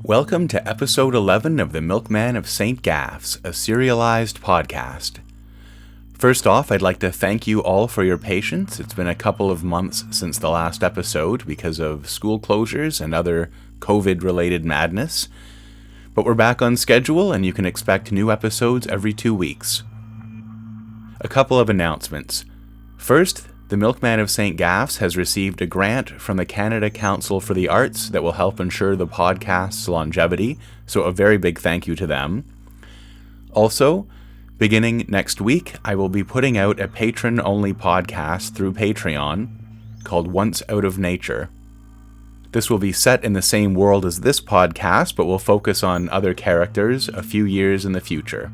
Welcome to episode 11 of the Milkmen of St. Gaff's, a serialized podcast. First off, I'd like to thank you all for your patience. It's been a couple of months since the last episode because of school closures and other COVID-related madness. But we're back on schedule and you can expect new episodes every 2 weeks. A couple of announcements. First, the Milkman of St. Gaff's has received a grant from the Canada Council for the Arts that will help ensure the podcast's longevity, so a very big thank you to them. Also, beginning next week, I will be putting out a patron-only podcast through Patreon called Once Out of Nature. This will be set in the same world as this podcast, but will focus on other characters a few years in the future.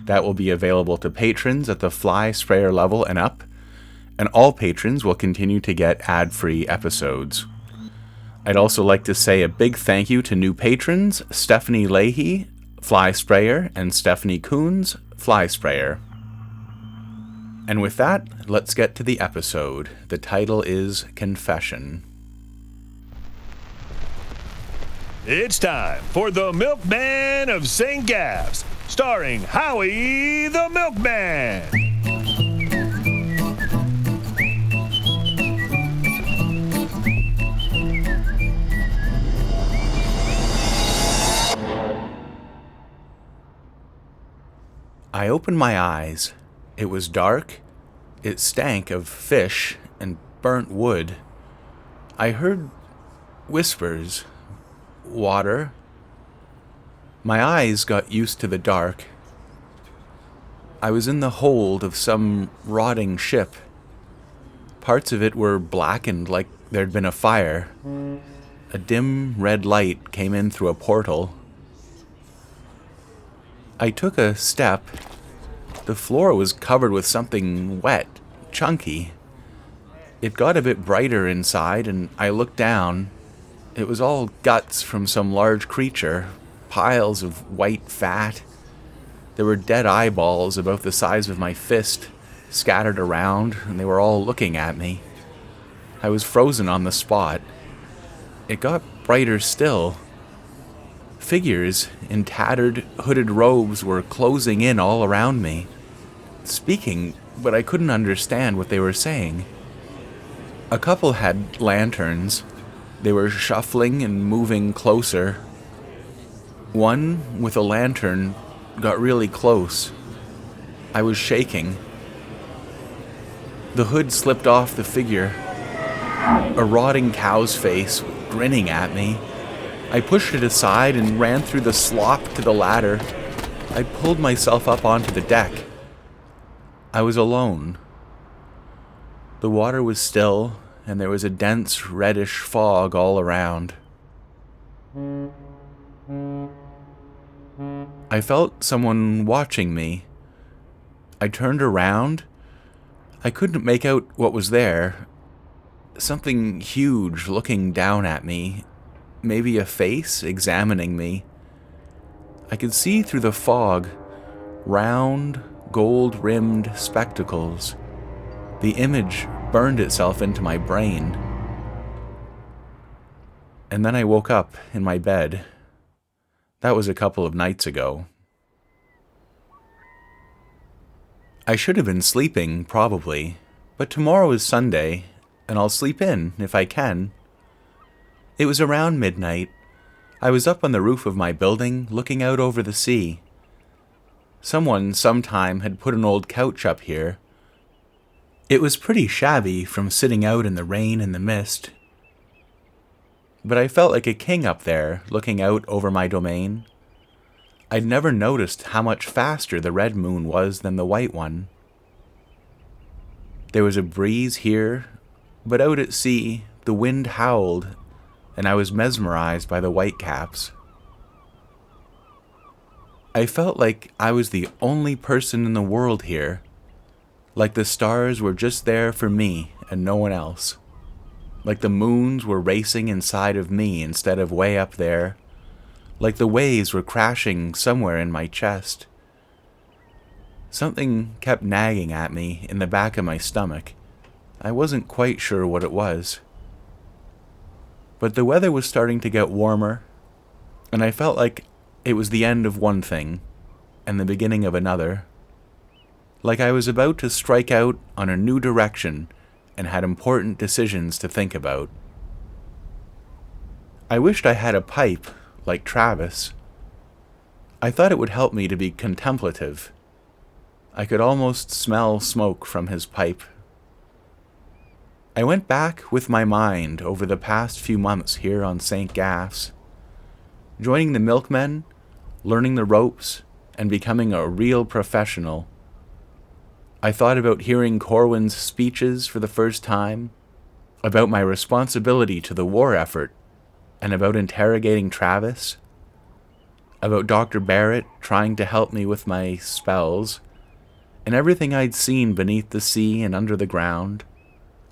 That will be available to patrons at the fly sprayer level and up, and all patrons will continue to get ad-free episodes. I'd also like to say a big thank you to new patrons, Stephanie Leahy, Fly Sprayer, and Stephanie Coons, Fly Sprayer. And with that, let's get to the episode. The title is Confession. It's time for the Milkman of St. Gaff's, starring Howie the Milkman. I opened my eyes. It was dark. It stank of fish and burnt wood. I heard whispers. Water. My eyes got used to the dark. I was in the hold of some rotting ship. Parts of it were blackened like there'd been a fire. A dim red light came in through a portal. I took a step. The floor was covered with something wet, chunky. It got a bit brighter inside, and I looked down. It was all guts from some large creature, piles of white fat. There were dead eyeballs about the size of my fist, scattered around, and they were all looking at me. I was frozen on the spot. It got brighter still. Figures in tattered, hooded robes were closing in all around me, speaking, but I couldn't understand what they were saying. A couple had lanterns. They were shuffling and moving closer. One with a lantern got really close. I was shaking. The hood slipped off the figure. A rotting cow's face grinning at me. I pushed it aside and ran through the slop to the ladder. I pulled myself up onto the deck. I was alone. The water was still, and there was a dense reddish fog all around. I felt someone watching me. I turned around. I couldn't make out what was there. Something huge looking down at me. Maybe a face examining me. I could see through the fog round, gold-rimmed spectacles. The image burned itself into my brain. And then I woke up in my bed. That was a couple of nights ago. I should have been sleeping, probably, but tomorrow is Sunday, and I'll sleep in if I can. It was around midnight. I was up on the roof of my building, looking out over the sea. Someone sometime had put an old couch up here. It was pretty shabby from sitting out in the rain and the mist. But I felt like a king up there, looking out over my domain. I'd never noticed how much faster the red moon was than the white one. There was a breeze here, but out at sea, the wind howled, and I was mesmerized by the whitecaps. I felt like I was the only person in the world here, like the stars were just there for me and no one else, like the moons were racing inside of me instead of way up there, like the waves were crashing somewhere in my chest. Something kept nagging at me in the back of my stomach. I wasn't quite sure what it was. But the weather was starting to get warmer. and I felt like it was the end of one thing and the beginning of another. Like I was about to strike out on a new direction and had important decisions to think about. I wished I had a pipe like Travis. I thought it would help me to be contemplative. I could almost smell smoke from his pipe. I went back with my mind over the past few months here on St. Gaff's, joining the milkmen, learning the ropes, and becoming a real professional. I thought about hearing Corwin's speeches for the first time, about my responsibility to the war effort, and about interrogating Travis, about Dr. Barrett trying to help me with my spells, and everything I'd seen beneath the sea and under the ground,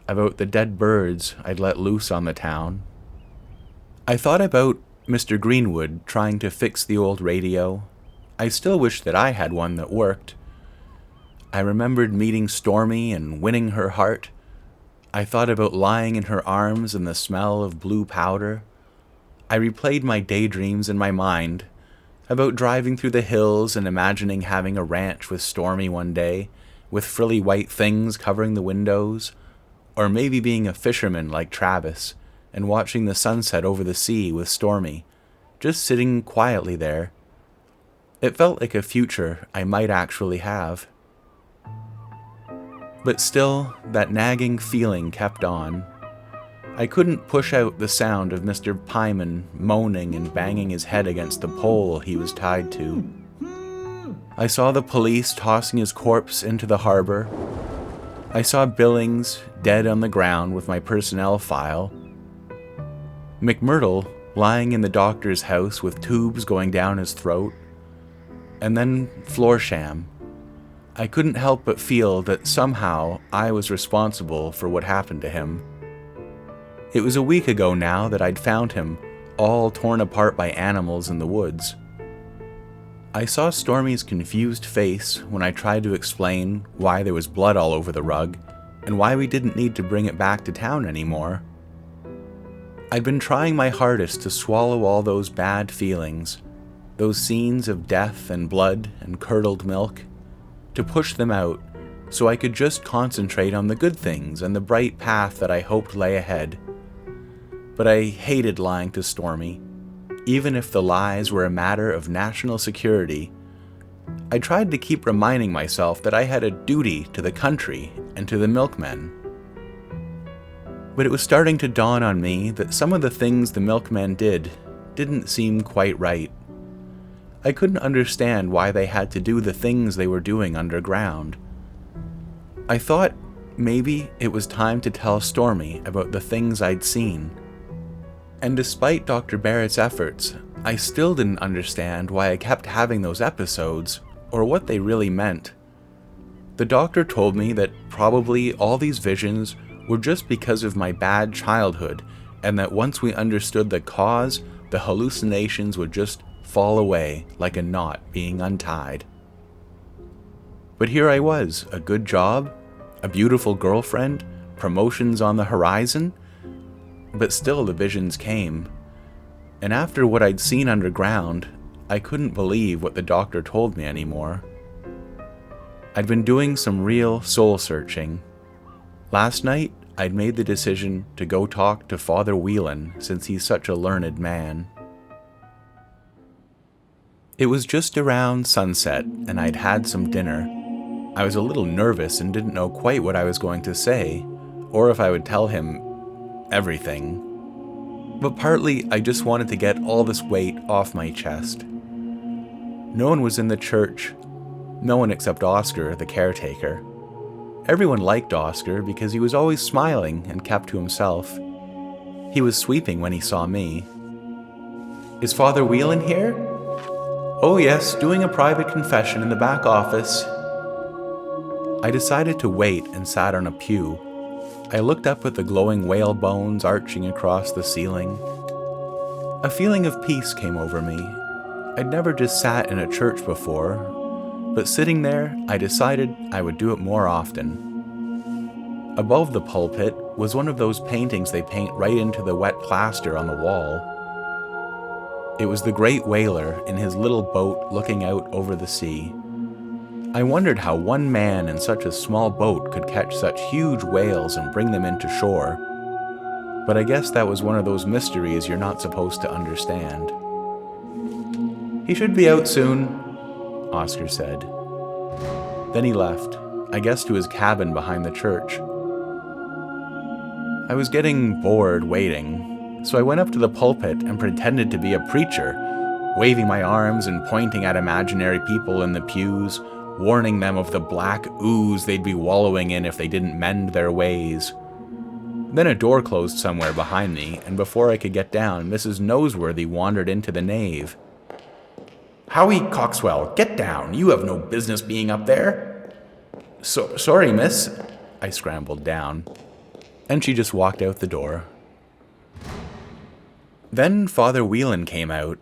about the dead birds I'd let loose on the town. I thought about Mr. Greenwood trying to fix the old radio. I still wish that I had one that worked. I remembered meeting Stormy and winning her heart. I thought about lying in her arms and the smell of blue powder. I replayed my daydreams in my mind, about driving through the hills and imagining having a ranch with Stormy one day, with frilly white things covering the windows, or maybe being a fisherman like Travis and watching the sunset over the sea with Stormy, just sitting quietly there. It felt like a future I might actually have. But still, that nagging feeling kept on. I couldn't push out the sound of Mr. Pyman moaning and banging his head against the pole he was tied to. I saw the police tossing his corpse into the harbor. I saw Billings dead on the ground with my personnel file. McMurdo lying in the doctor's house with tubes going down his throat. And then Florsham. I couldn't help but feel that somehow I was responsible for what happened to him. It was a week ago now that I'd found him, all torn apart by animals in the woods. I saw Stormy's confused face when I tried to explain why there was blood all over the rug, and why we didn't need to bring it back to town anymore. I'd been trying my hardest to swallow all those bad feelings, those scenes of death and blood and curdled milk, to push them out so I could just concentrate on the good things and the bright path that I hoped lay ahead. But I hated lying to Stormy, even if the lies were a matter of national security. I tried to keep reminding myself that I had a duty to the country and to the milkmen. But it was starting to dawn on me that some of the things the milkmen didn't seem quite right. I couldn't understand why they had to do the things they were doing underground. I thought maybe it was time to tell Stormy about the things I'd seen. And despite Dr. Barrett's efforts, I still didn't understand why I kept having those episodes, or what they really meant. The doctor told me that probably all these visions were just because of my bad childhood, and that once we understood the cause, the hallucinations would just fall away like a knot being untied. But here I was, a good job, a beautiful girlfriend, promotions on the horizon, but still the visions came. And after what I'd seen underground, I couldn't believe what the doctor told me anymore. I'd been doing some real soul searching. Last night, I'd made the decision to go talk to Father Whelan, since he's such a learned man. It was just around sunset, and I'd had some dinner. I was a little nervous and didn't know quite what I was going to say, or if I would tell him everything. But partly, I just wanted to get all this weight off my chest. No one was in the church. No one except Oscar, the caretaker. Everyone liked Oscar because he was always smiling and kept to himself. He was sweeping when he saw me. "Is Father Whelan here?" "Oh yes, doing a private confession in the back office." I decided to wait and sat on a pew. I looked up at the glowing whale bones arching across the ceiling. A feeling of peace came over me. I'd never just sat in a church before, but sitting there, I decided I would do it more often. Above the pulpit was one of those paintings they paint right into the wet plaster on the wall. It was the great whaler in his little boat looking out over the sea. I wondered how one man in such a small boat could catch such huge whales and bring them into shore. But I guess that was one of those mysteries you're not supposed to understand. "He should be out soon," Oscar said. Then he left, I guess to his cabin behind the church. I was getting bored waiting, so I went up to the pulpit and pretended to be a preacher, waving my arms and pointing at imaginary people in the pews, warning them of the black ooze they'd be wallowing in if they didn't mend their ways. Then a door closed somewhere behind me, and before I could get down, Mrs. Noseworthy wandered into the nave. "Howie Coxwell, get down! You have no business being up there!" Sorry, miss." I scrambled down, and she just walked out the door. Then Father Whelan came out.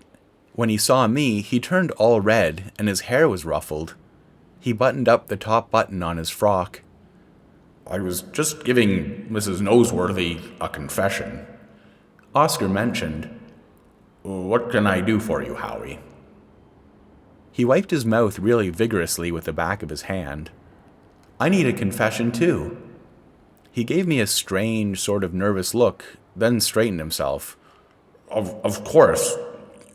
When he saw me, he turned all red, and his hair was ruffled. He buttoned up the top button on his frock. "I was just giving Mrs. Noseworthy a confession," Oscar mentioned. "What can I do for you, Howie?" He wiped his mouth really vigorously with the back of his hand. "I need a confession, too." He gave me a strange, sort of nervous look, then straightened himself. Of course.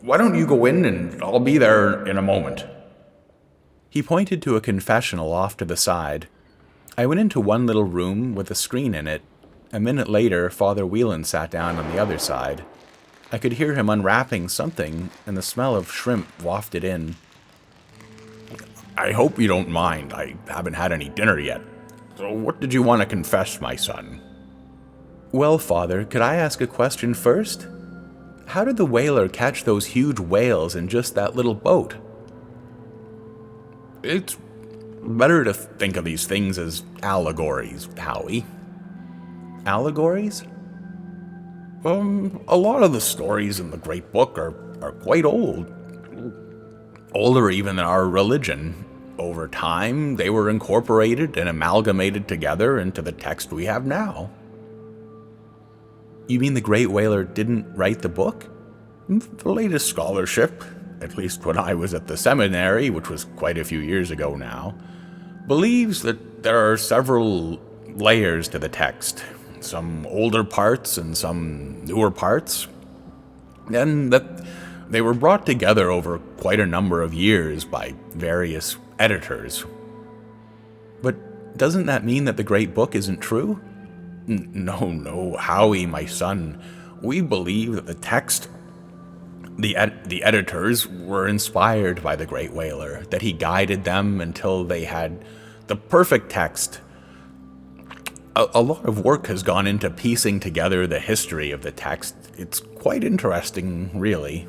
Why don't you go in and I'll be there in a moment." He pointed to a confessional off to the side. I went into one little room with a screen in it. A minute later, Father Whelan sat down on the other side. I could hear him unwrapping something, and the smell of shrimp wafted in. "I hope you don't mind. I haven't had any dinner yet. So what did you want to confess, my son?" "Well, Father, could I ask a question first? How did the whaler catch those huge whales in just that little boat?" "It's better to think of these things as allegories, Howie." "Allegories?" A lot of the stories in the great book are quite old. Older even than our religion. Over time, they were incorporated and amalgamated together into the text we have now." "You mean the great whaler didn't write the book?" "The latest scholarship, at least when I was at the seminary, which was quite a few years ago now, believes that there are several layers to the text, some older parts and some newer parts, and that they were brought together over quite a number of years by various editors." "But doesn't that mean that the great book isn't true?" No, Howie, my son. We believe that the text, the editors were inspired by the great whaler, that he guided them until they had the perfect text. A lot of work has gone into piecing together the history of the text. It's quite interesting, really.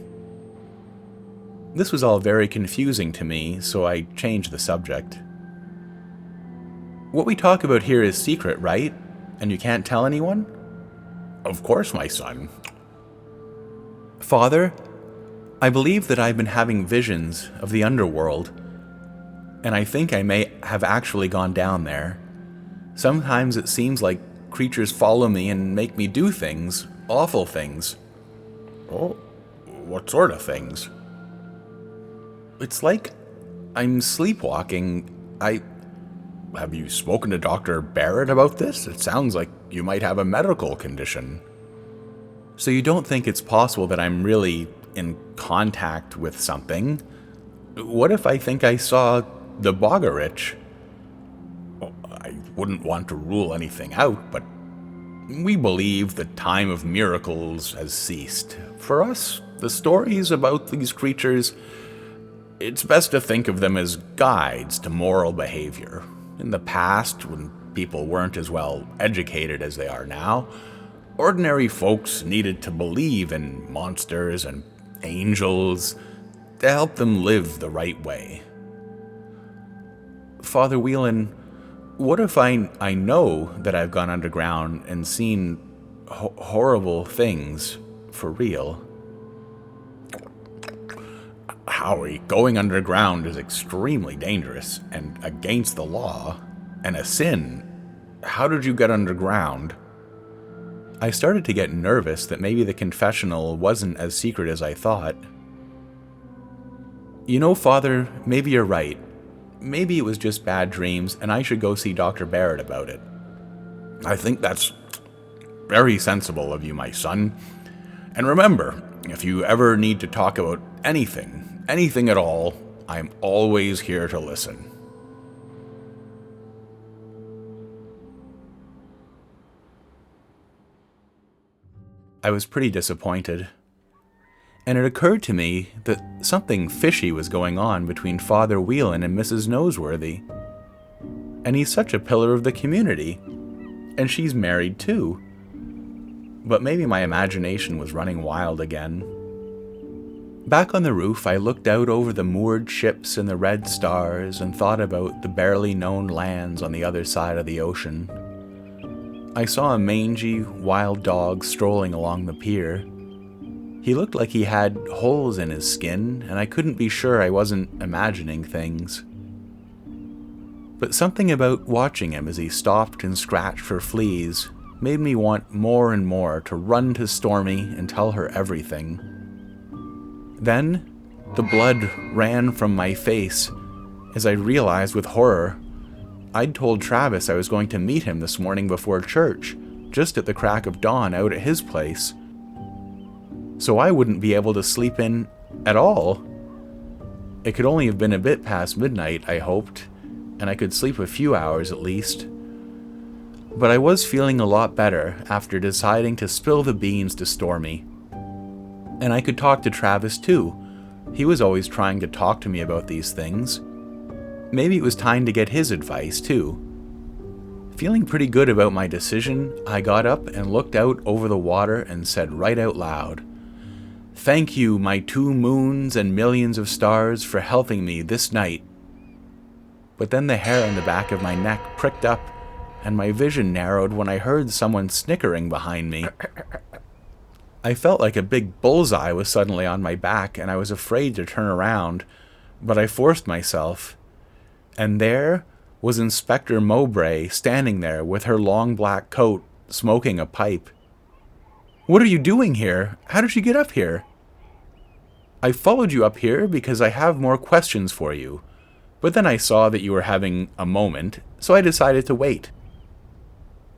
This was all very confusing to me, so I changed the subject. "What we talk about here is secret, right? And you can't tell anyone?" "Of course, my son." "Father, I believe that I've been having visions of the underworld, and I think I may have actually gone down there. Sometimes it seems like creatures follow me and make me do things, awful things." "Oh, what sort of things?" "It's like I'm sleepwalking. Have you spoken to Dr. Barrett about this? It sounds like you might have a medical condition." "So you don't think it's possible that I'm really in contact with something? What if I think I saw the Boggarich?" "I wouldn't want to rule anything out, but we believe the time of miracles has ceased. For us, the stories about these creatures, it's best to think of them as guides to moral behavior. In the past, when people weren't as well educated as they are now, ordinary folks needed to believe in monsters and angels to help them live the right way." "Father Whelan, what if I know that I've gone underground and seen horrible things for real?" "Howie, going underground is extremely dangerous and against the law, and a sin. How did you get underground?" I started to get nervous that maybe the confessional wasn't as secret as I thought. You know, Father, maybe you're right. Maybe it was just bad dreams, and I should go see Dr. Barrett about it. I think that's very sensible of you, my son. And remember, if you ever need to talk about anything at all, I'm always here to listen. I was pretty disappointed. And it occurred to me that something fishy was going on between Father Whelan and Mrs. Noseworthy. And he's such a pillar of the community. And she's married too. But maybe my imagination was running wild again. Back on the roof, I looked out over the moored ships and the red stars and thought about the barely known lands on the other side of the ocean. I saw a mangy, wild dog strolling along the pier. He looked like he had holes in his skin, and I couldn't be sure I wasn't imagining things. But something about watching him as he stopped and scratched for fleas made me want more and more to run to Stormy and tell her everything. Then, the blood ran from my face as I realized with horror I'd told Travis I was going to meet him this morning before church, just at the crack of dawn out at his place. So I wouldn't be able to sleep in at all. It could only have been a bit past midnight, I hoped, and I could sleep a few hours at least. But I was feeling a lot better after deciding to spill the beans to Stormy. And I could talk to Travis too. He was always trying to talk to me about these things. Maybe it was time to get his advice too. Feeling pretty good about my decision, I got up and looked out over the water and said right out loud, "Thank you, my 2 moons and millions of stars, for helping me this night." But then the hair on the back of my neck pricked up, and my vision narrowed when I heard someone snickering behind me. I felt like a big bullseye was suddenly on my back, and I was afraid to turn around, but I forced myself. And there was Inspector Mowbray standing there with her long black coat, smoking a pipe. "What are you doing here? How did you get up here?" "I followed you up here because I have more questions for you, but then I saw that you were having a moment, so I decided to wait."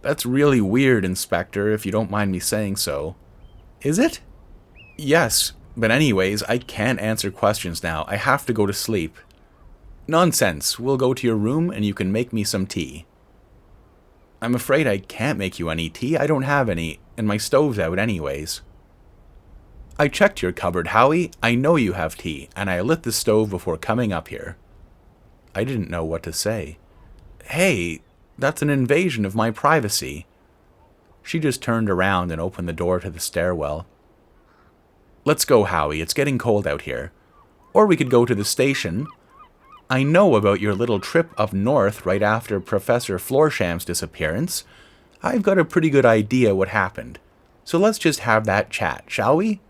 "That's really weird, Inspector, if you don't mind me saying so." "Is it?" "Yes, but anyways, I can't answer questions now. I have to go to sleep." "Nonsense. We'll go to your room and you can make me some tea." "I'm afraid I can't make you any tea. I don't have any, and my stove's out anyways." "I checked your cupboard, Howie. I know you have tea, and I lit the stove before coming up here." I didn't know what to say. "Hey, that's an invasion of my privacy." She just turned around and opened the door to the stairwell. "Let's go, Howie. It's getting cold out here. Or we could go to the station. I know about your little trip up north right after Professor Florsham's disappearance. I've got a pretty good idea what happened. So let's just have that chat, shall we?"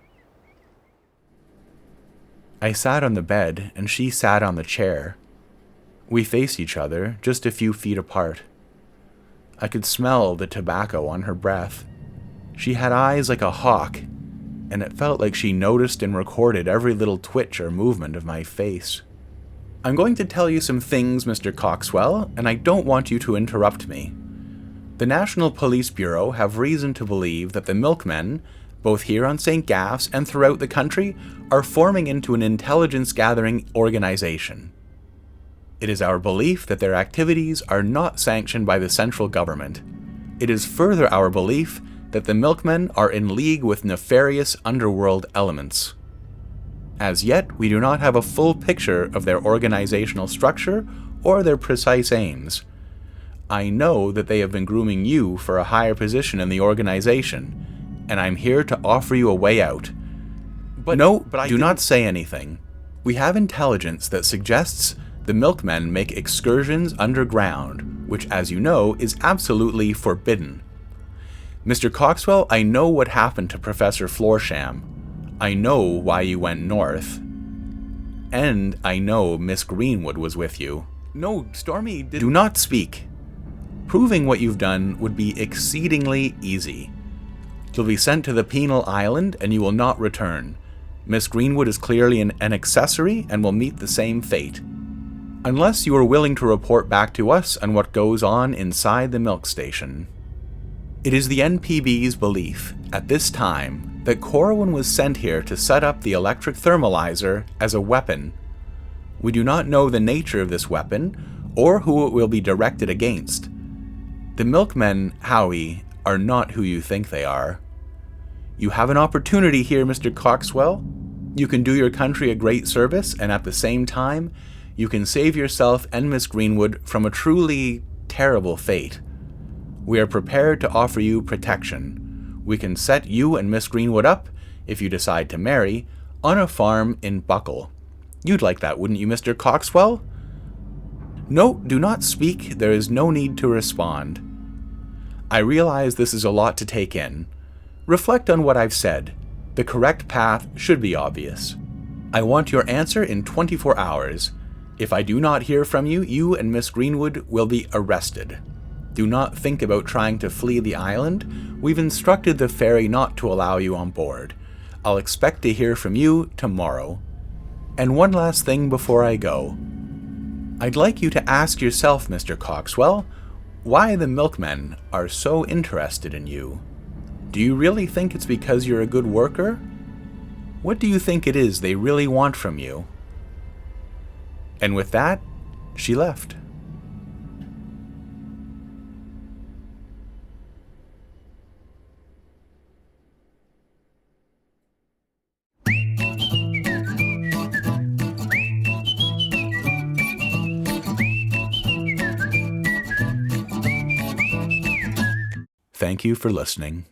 I sat on the bed, and she sat on the chair. We faced each other, just a few feet apart. I could smell the tobacco on her breath. She had eyes like a hawk, and it felt like she noticed and recorded every little twitch or movement of my face. "I'm going to tell you some things, Mr. Coxwell, and I don't want you to interrupt me. The National Police Bureau have reason to believe that the Milkmen, both here on St. Gaff's and throughout the country, are forming into an intelligence-gathering organization. It is our belief that their activities are not sanctioned by the central government. It is further our belief that the Milkmen are in league with nefarious underworld elements. As yet, we do not have a full picture of their organizational structure or their precise aims. I know that they have been grooming you for a higher position in the organization, and I'm here to offer you a way out. But do not say anything. We have intelligence that suggests the Milkmen make excursions underground, which, as you know, is absolutely forbidden. Mr. Coxwell, I know what happened to Professor Florsham. I know why you went north. And I know Miss Greenwood was with you." "No, Stormy didn't—" "Do not speak. Proving what you've done would be exceedingly easy. You'll be sent to the penal island and you will not return. Miss Greenwood is clearly an accessory and will meet the same fate. Unless you are willing to report back to us on what goes on inside the milk station. It is the NPB's belief, at this time, that Corwin was sent here to set up the electric thermalizer as a weapon. We do not know the nature of this weapon, or who it will be directed against. The milkmen, Howie, are not who you think they are. You have an opportunity here, Mr. Coxwell. You can do your country a great service, and at the same time, you can save yourself and Miss Greenwood from a truly terrible fate. We are prepared to offer you protection. We can set you and Miss Greenwood up, if you decide to marry, on a farm in Buckle. You'd like that, wouldn't you, Mr. Coxwell? No, do not speak. There is no need to respond. I realize this is a lot to take in. Reflect on what I've said. The correct path should be obvious. I want your answer in 24 hours. If I do not hear from you, you and Miss Greenwood will be arrested. Do not think about trying to flee the island. We've instructed the ferry not to allow you on board. I'll expect to hear from you tomorrow. And one last thing before I go. I'd like you to ask yourself, Mr. Coxwell, why the milkmen are so interested in you. Do you really think it's because you're a good worker? What do you think it is they really want from you? And with that, she left. Thank you for listening.